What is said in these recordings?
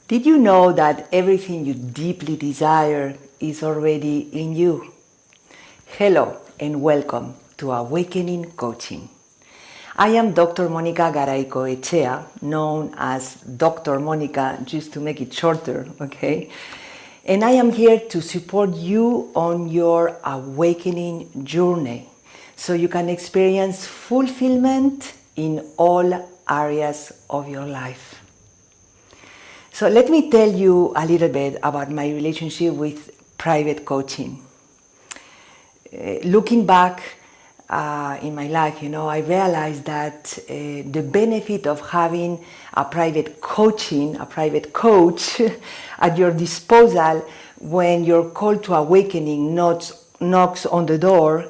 Did you know that everything you deeply desire is already in you? Hello and welcome to Awakening Coaching. I am Dr. Mónica Garaycoechea, known as Dr. Mónica just to make it shorter, okay? And I am here to support you on your awakening journey so you can experience fulfillment in all areas of your life. So let me tell you a little bit about my relationship with private coaching. Looking back in my life, I realized that the benefit of having a private coach at your disposal when your call to awakening knocks on the door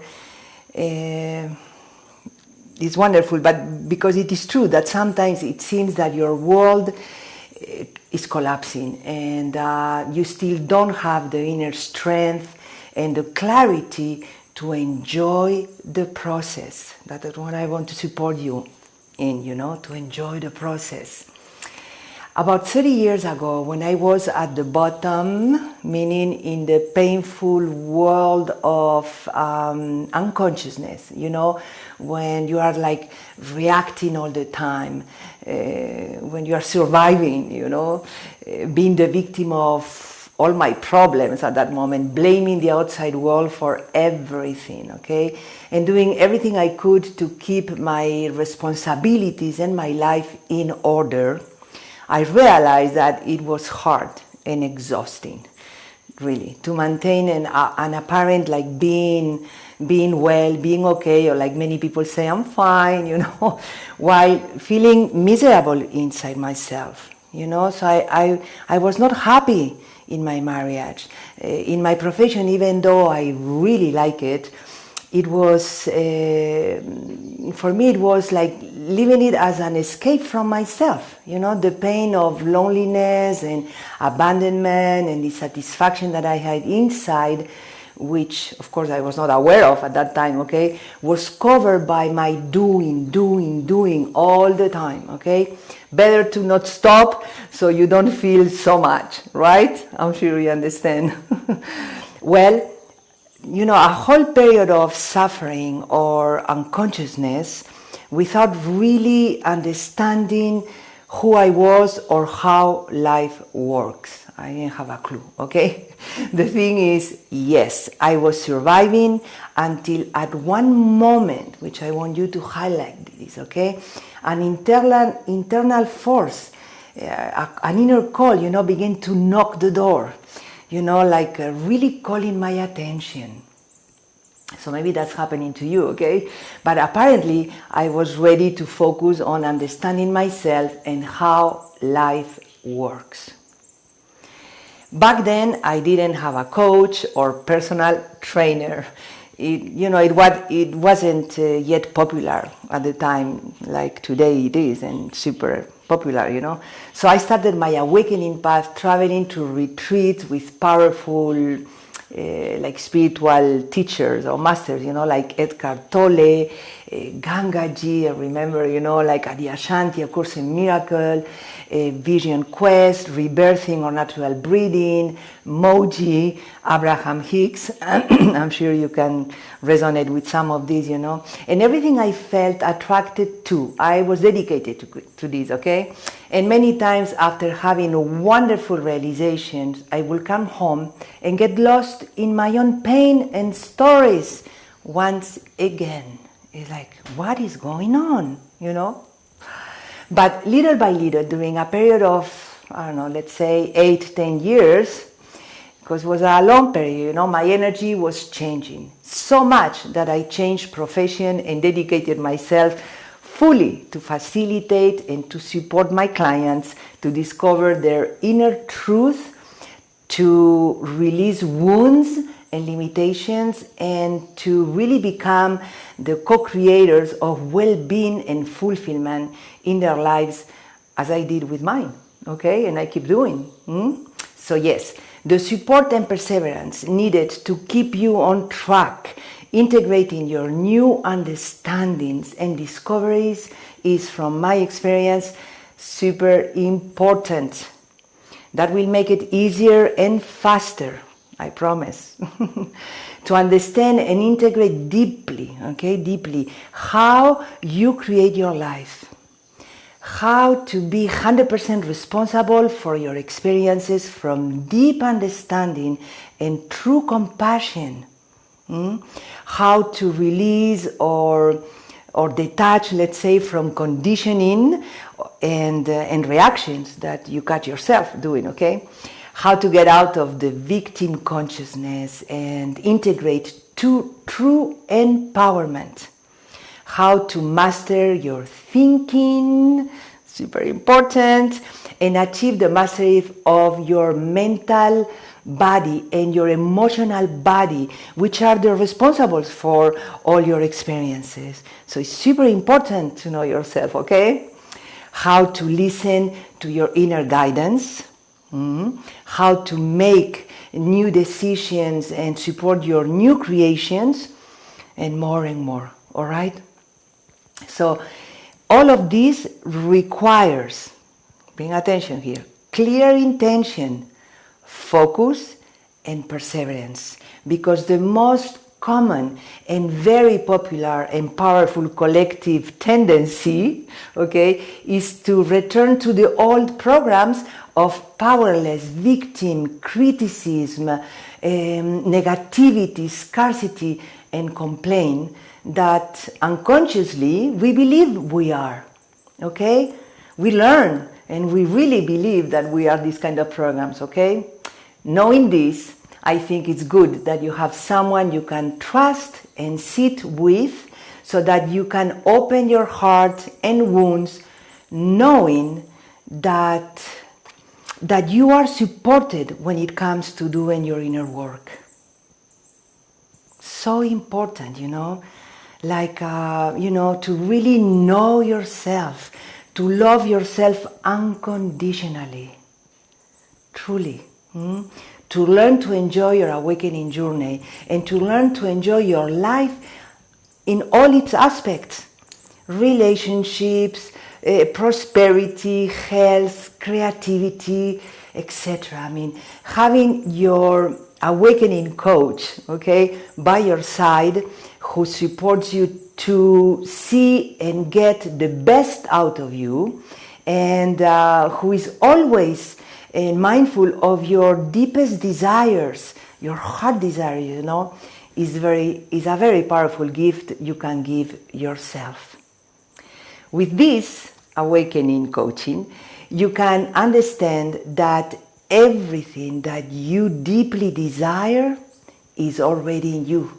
is wonderful. But because it is true that sometimes it seems that your world is collapsing and you still don't have the inner strength and the clarity to enjoy the process. That is what I want to support you in, to enjoy the process. About 30 years ago, when I was at the bottom, meaning in the painful world of unconsciousness, when you are like reacting all the time, when you are surviving, being the victim of all my problems at that moment, blaming the outside world for everything, okay? And doing everything I could to keep my responsibilities and my life in order, I realized that it was hard and exhausting, really, to maintain an apparent like being well, being okay, or like many people say, I'm fine, while feeling miserable inside myself, So I was not happy in my marriage. In my profession, even though I really like it, it was, for me, it was like living it as an escape from myself, the pain of loneliness and abandonment and the satisfaction that I had inside, which of course I was not aware of at that time, okay, was covered by my doing all the time, okay? Better to not stop so you don't feel so much, right? I'm sure you understand. Well, a whole period of suffering or unconsciousness without really understanding who I was or how life works. I didn't have a clue, okay? The thing is, yes, I was surviving until at one moment, which I want you to highlight this, okay? An internal force, an inner call, began to knock the door, like really calling my attention. So maybe that's happening to you, okay? But apparently I was ready to focus on understanding myself and how life works. Back then, I didn't have a coach or personal trainer. It wasn't yet popular at the time, like today it is, and super popular, So I started my awakening path traveling to retreats with powerful, like spiritual teachers or masters, like Eckhart Tolle, Gangaji, I remember, like Adyashanti, A Course in Miracle, Vision Quest, Rebirthing or Natural Breathing, Moji, Abraham Hicks. I'm sure you can resonate with some of these, And everything I felt attracted to, I was dedicated to this, okay? And many times after having wonderful realizations, I will come home and get lost in my own pain and stories once again. It's like, what is going on, But little by little, during a period of, let's say 8-10 years, because it was a long period, my energy was changing so much that I changed profession and dedicated myself fully to facilitate and to support my clients to discover their inner truth, to release wounds and limitations, and to really become the co-creators of well-being and fulfillment in their lives, as I did with mine, okay? And I keep doing. So yes, the support and perseverance needed to keep you on track, integrating your new understandings and discoveries is, from my experience, super important. That will make it easier and faster, I promise, to understand and integrate deeply, okay, deeply, how you create your life. How to be 100% responsible for your experiences from deep understanding and true compassion. How to release or detach, let's say, from conditioning and reactions that you got yourself doing, okay? How to get out of the victim consciousness and integrate to true empowerment. How to master your thinking, super important, and achieve the mastery of your mental body and your emotional body, which are the responsibles for all your experiences. So it's super important to know yourself, okay? How to listen to your inner guidance, how to make new decisions and support your new creations, and more, all right? So all of this requires, paying attention here, clear intention, focus, and perseverance. Because the most common and very popular and powerful collective tendency, okay, is to return to the old programs of powerless, victim, criticism, negativity, scarcity, and complaint that unconsciously we believe we are, okay? We learn and we really believe that we are these kind of programs, okay? Knowing this, I think it's good that you have someone you can trust and sit with so that you can open your heart and wounds knowing that you are supported when it comes to doing your inner work. So important, you know, like, to really know yourself, to love yourself unconditionally, truly. To learn to enjoy your awakening journey and to learn to enjoy your life in all its aspects. Relationships, prosperity, health, creativity, etc. I mean, having your awakening coach, okay, by your side, who supports you to see and get the best out of you, and who is always mindful of your deepest desires, your heart desire, you know, is a very powerful gift you can give yourself. With this awakening coaching, you can understand that everything that you deeply desire is already in you.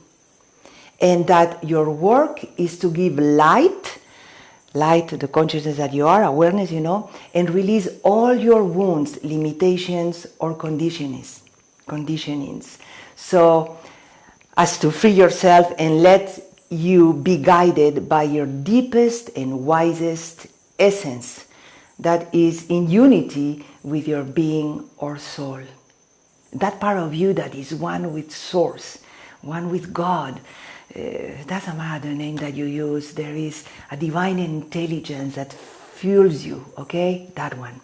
And that your work is to give light, the consciousness that you are, awareness, you know, and release all your wounds, limitations, or conditionings. So, as to free yourself and let you be guided by your deepest and wisest essence that is in unity with your being or soul. That part of you that is one with Source, one with God. Doesn't matter the name that you use, there is a divine intelligence that fuels you, okay? That one.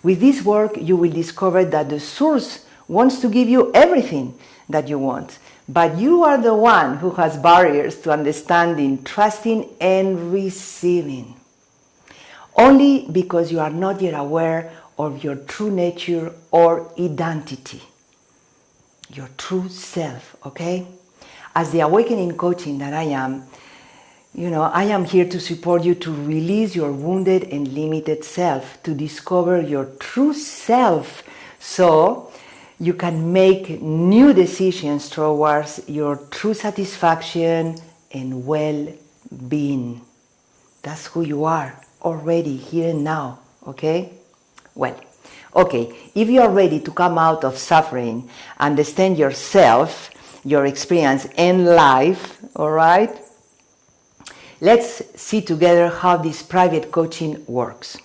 With this work, you will discover that the Source wants to give you everything that you want, but you are the one who has barriers to understanding, trusting, and receiving. Only because you are not yet aware of your true nature or identity, your true self, okay? As the awakening coaching that I am, you know, I am here to support you to release your wounded and limited self, to discover your true self, so you can make new decisions towards your true satisfaction and well-being. That's who you are already, here and now, okay? Well, okay, if you are ready to come out of suffering, understand yourself, your experience and life, all right? Let's see together how this private coaching works.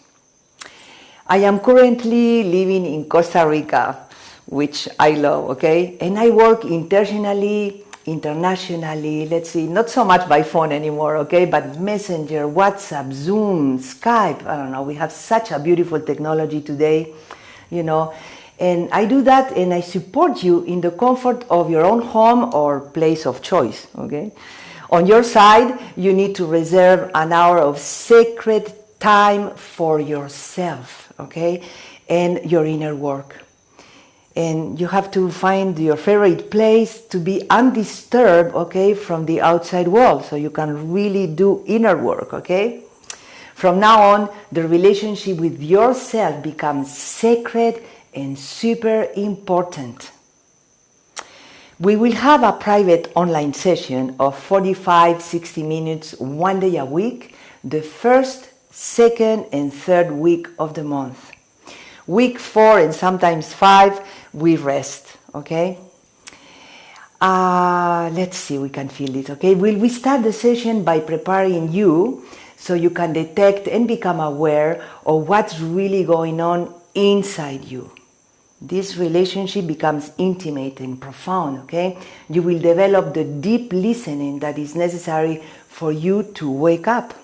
I am currently living in Costa Rica, which I love, okay? And I work internationally, let's see, not so much by phone anymore, okay? But Messenger, WhatsApp, Zoom, Skype, I don't know, we have such a beautiful technology today you know. And I do that, and I support you in the comfort of your own home or place of choice, okay? On your side, you need to reserve an hour of sacred time for yourself, okay? And your inner work. And you have to find your favorite place to be undisturbed, okay, from the outside world, so you can really do inner work, okay? From now on, the relationship with yourself becomes sacred and super important. We will have a private online session of 45-60 minutes one day a week, the first, second, and third week of the month. Week 4 and sometimes 5, we rest, okay? Let's see, we can feel it, okay? We start the session by preparing you so you can detect and become aware of what's really going on inside you. This relationship becomes intimate and profound, okay? You will develop the deep listening that is necessary for you to wake up.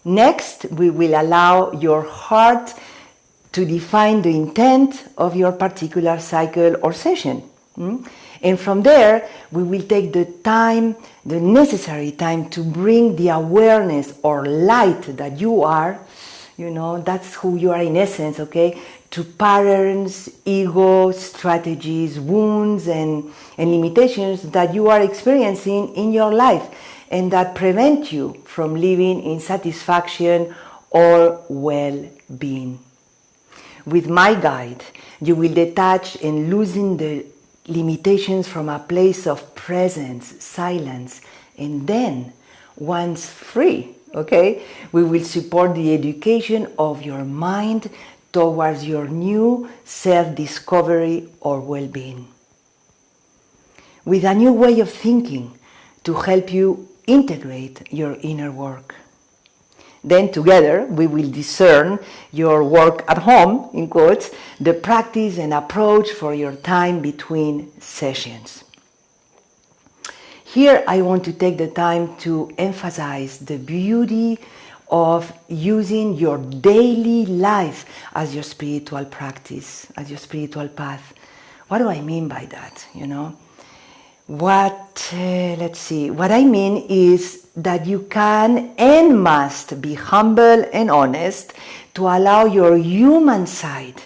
Next, we will allow your heart to define the intent of your particular cycle or session. And from there, we will take the time, the necessary time to bring the awareness or light that you are, you know, that's who you are in essence, okay, to patterns, ego, strategies, wounds, and limitations that you are experiencing in your life and that prevent you from living in satisfaction or well-being. With my guide, you will detach and loosen the limitations from a place of presence, silence, and then, once free, okay, we will support the education of your mind towards your new self-discovery or well-being. With a new way of thinking to help you integrate your inner work. Then together we will discern your work at home, in quotes, the practice and approach for your time between sessions. Here I want to take the time to emphasize the beauty of using your daily life as your spiritual practice, as your spiritual path. What do I mean by that, you know? What I mean is that you can and must be humble and honest to allow your human side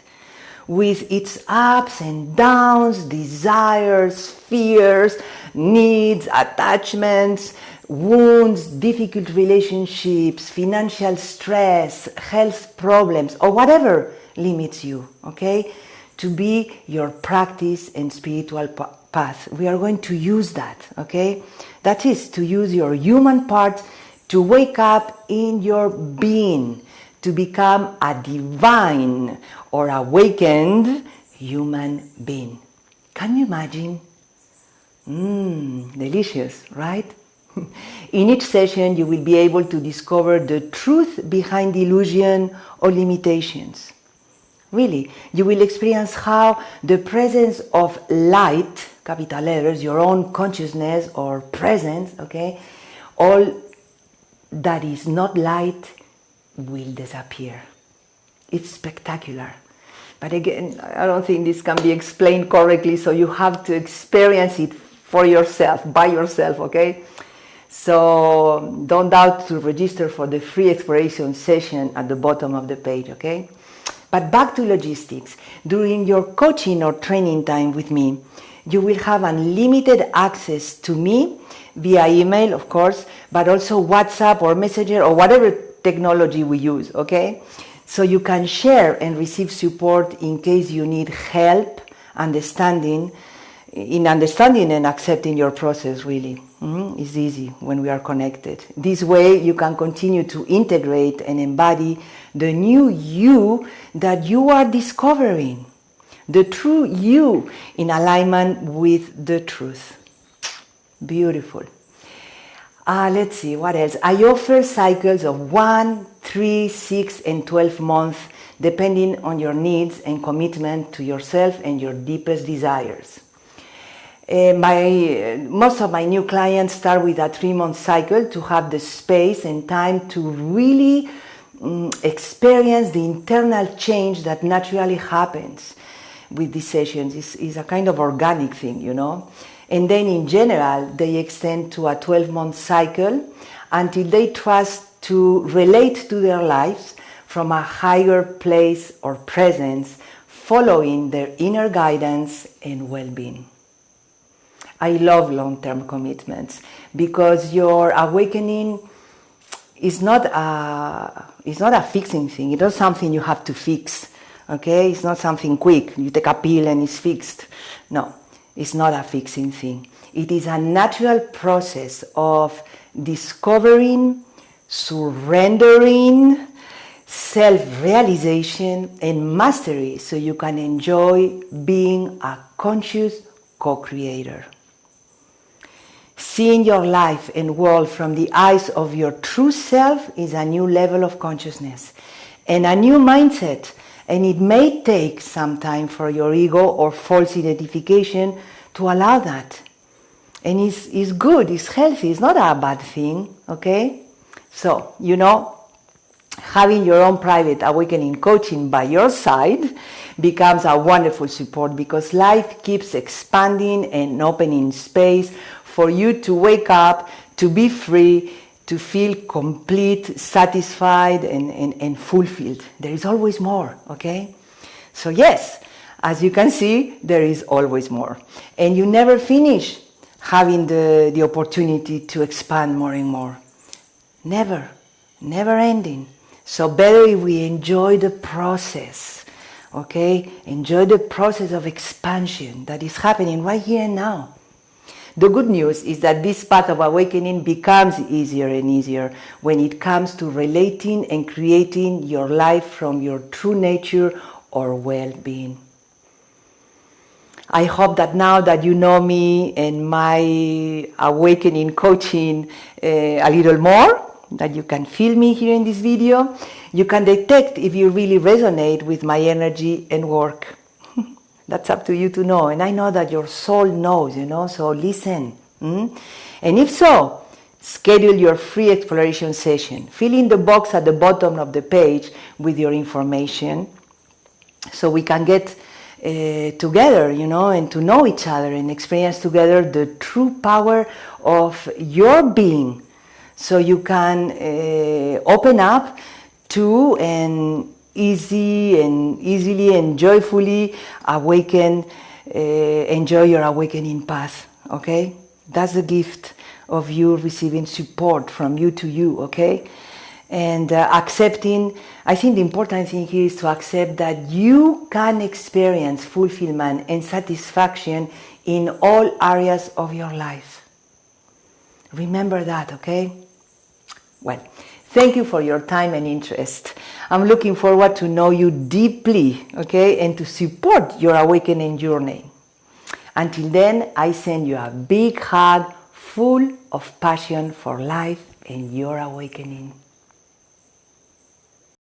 with its ups and downs, desires, fears, needs, attachments, wounds, difficult relationships, financial stress, health problems, or whatever limits you, okay? To be your practice and spiritual path. We are going to use that, okay? That is, to use your human part to wake up in your being, to become a divine or awakened human being. Can you imagine? Delicious, right? In each session, you will be able to discover the truth behind illusion or limitations. Really, you will experience how the presence of light, capital letters, your own consciousness or presence, okay, all that is not light will disappear. It's spectacular. But again, I don't think this can be explained correctly, so you have to experience it for yourself, by yourself, okay? So don't doubt to register for the free exploration session at the bottom of the page, okay? But back to logistics. During your coaching or training time with me, you will have unlimited access to me via email, of course, but also WhatsApp or Messenger or whatever technology we use, okay? So you can share and receive support in case you need help understanding and accepting your process, really. It's easy when we are connected. This way you can continue to integrate and embody the new you that you are discovering, the true you in alignment with the truth. Beautiful. Let's see, what else? I offer cycles of 1, 3, 6, and 12 months, depending on your needs and commitment to yourself and your deepest desires. Most of my new clients start with a 3-month cycle to have the space and time to really experience the internal change that naturally happens with these sessions. Is a kind of organic thing, you know. And then in general, they extend to a 12-month cycle until they trust to relate to their lives from a higher place or presence, following their inner guidance and well-being. I love long-term commitments because your awakening is not a fixing thing. It's not something you have to fix, okay? It's not something quick. You take a pill and it's fixed. No, it's not a fixing thing. It is a natural process of discovering, surrendering, self-realization, and mastery so you can enjoy being a conscious co-creator. Seeing your life and world from the eyes of your true self is a new level of consciousness and a new mindset, and it may take some time for your ego or false identification to allow that. And it's good, it's healthy, it's not a bad thing, okay? So, you know, having your own private awakening coaching by your side becomes a wonderful support because life keeps expanding and opening space for you to wake up, to be free, to feel complete, satisfied, and fulfilled. There is always more, okay? So yes, as you can see, there is always more. And you never finish having the opportunity to expand more and more. Never ending. So better if we enjoy the process, okay? Enjoy the process of expansion that is happening right here and now. The good news is that this path of awakening becomes easier and easier when it comes to relating and creating your life from your true nature or well-being. I hope that now that you know me and my awakening coaching a little more, that you can feel me here in this video, you can detect if you really resonate with my energy and work. That's up to you to know. And I know that your soul knows, you know, so listen. And if so, schedule your free exploration session. Fill in the box at the bottom of the page with your information so we can get together, you know, and to know each other and experience together the true power of your being. So you can open up to and easily and joyfully awaken, enjoy your awakening path, okay? That's the gift of you receiving support from you to you, okay? And accepting, I think the important thing here is to accept that you can experience fulfillment and satisfaction in all areas of your life. Remember that, okay? Well, thank you for your time and interest. I'm looking forward to know you deeply, okay, and to support your awakening journey. Until then, I send you a big hug full of passion for life and your awakening.